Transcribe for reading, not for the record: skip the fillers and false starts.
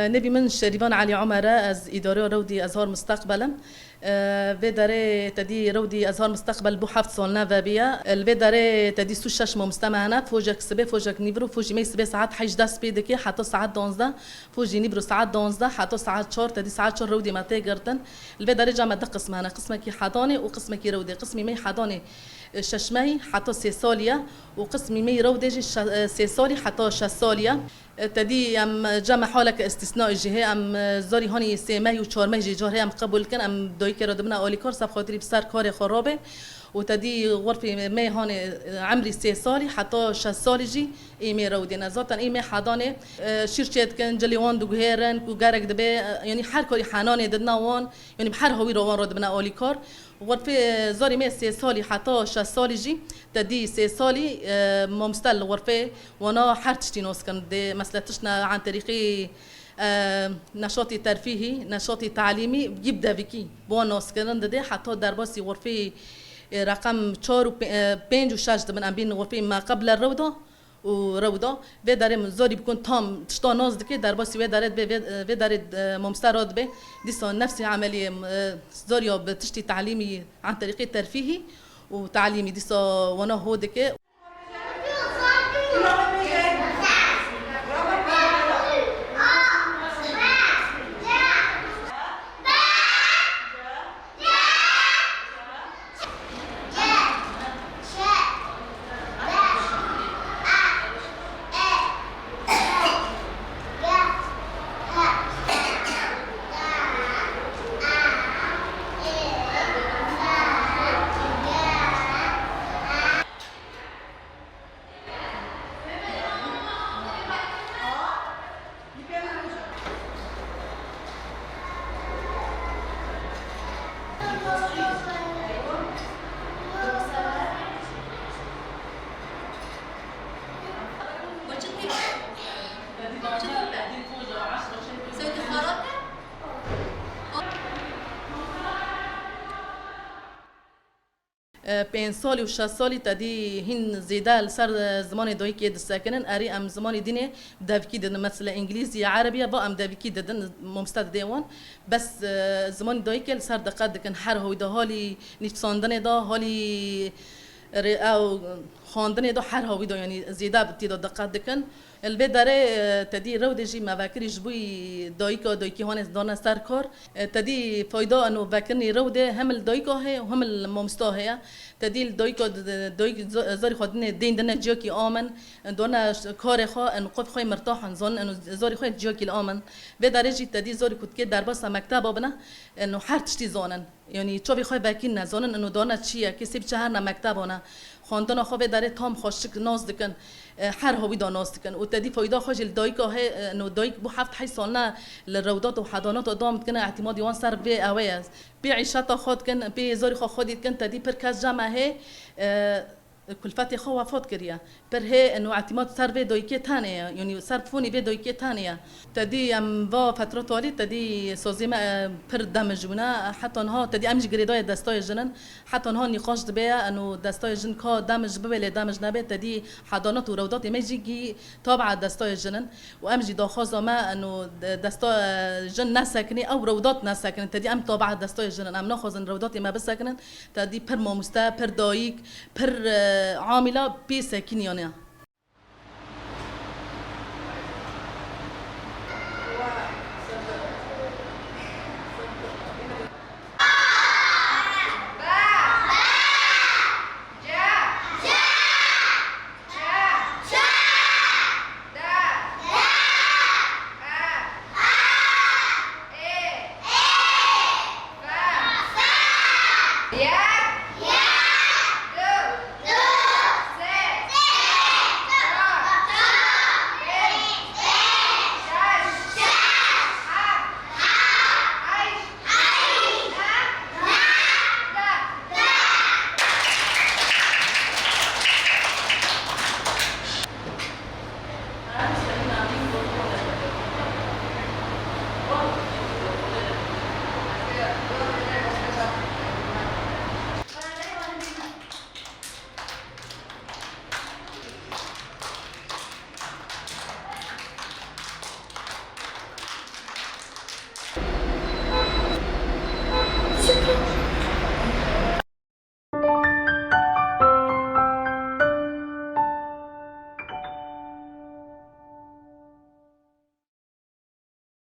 نبي من شريبان علي عمر از إدارة رودي أزهار مستقبلا بداره تدي رودي أزهار مستقبل بو حفظ سالنا وبيا البداره تدي سوشش مستمعنا فوجك سبه فوجك نيبرو فوجي مي سبه ساعات 18 بيدكي حتى ساعات 12 فوجي نيبرو ساعات 12 حتى ساعات 4 تدي ساعات 4 رودي ما تقدرتن البداره جامع دق قسمنا قسمك حضاني وقسمك رودي قسمي مي حضاني ششمي حتى سيساليا وقسمي مي رودي سيسالي حتى شساليا تدي ام جمع حالك استثناء الجهه ام زاري هاني سيمه و 4 مه جاره ام قبول كن ام دوی که دمنا اولیکار سب خاطری بسر کار خرابه و تدي غرفه مي هاني عمري 3 سالي حتى 6 سالي جي ايمي رودي نزاتن ايمي حضانه شيرشت كن جليوان دو غيرن كو غارك دبي يعني حر كوري حنانه ددنا وان يعني بحر هوي روان رو دمنا اولیکار غرفه زاري مي 3 سالي حتى 6 سالي جي تدي 3 سالي ممستل غرفه وانا حرتشتي نوس كان دي مسلتشنا عن طريقي نشاطی ترفیهی نشاطی تعلیمی يبدا بکی بونوس کردن ده حتی در باسی غرفه رقم 4 و 5 و 6 من ام بین غرفه ما قبل الروضه و روضه و داره زاری بکن تام تشتا ناز دکی در باسی و داره و داره ممستراد به دیسا نفس عملی زاریا بتشتی تعلیمی عن طریق ترفیهی و تعلیمی دیسا وانا هو دکی پنج سالی و 6 سالی تدی هن زیده سر زمان دوی که دستکنن اری ام زمان دینه داوکی دادن مثلا انگلیسی عربیه با ام داوکی دادن ممستد دیوان بس زمان دوی که سر دقت دکن هر هوی ده حالی نفساندن ده حالی او خواندن ده هر هوی ده یعنی زیده بتیدا دقت دکن البته داره تدی رو دیجی مواکری جبوی دایکا هانس دانه سر کار تدی فایده انو وکرنی رو ده هم الدایکا هه و هم الممستا هه تدی الدایکا دایک زاری خودنه دین دنه جاکی آمن دانه کار خوا انو قف خوی مرتاحن زان انو زاری خوی جاکی الآمن و داره جی تدی زاری کد که در باس مکتب آبنه انو هر تشتی زانن یعنی چوبی خوی وکیل نزانن انو دانه چیه که سب چهر مکتب آنه خواندن خواه داره تام خوشک ناز دکن هر هوی دا ناز دکن و تدی فایده خوش الدایکا هه انو دایک بو 7 سالنا للروضات و حضانات و دام کن اعتماد یوان سر به اویز بی عیشتا خود کن بی زاری خودید کن تدی پر کس جمع هه کلفتی خو وفات کریه پر هه انو اعتماد سر به دایکی تانه یعنی سر فونی به دایکی تانه تدی ام با فترات والی تدی سازیم پر دمجونه حتی انها تدی امج گریدای دستای جنن حتی انها نقاش دبه انو دستای جن کا دمج ببل دمج نبه تدی حضانات و روضات میجی تابع دستای جنن و امجی داخواز ما انو دستای جن نسکنی او روضات نسکنی تدی ام تابع دستای جنن ام ناخذن روضات ما بسکنن تدی پر مامستا پر دایک پر عامله بسكنيانه Yeah!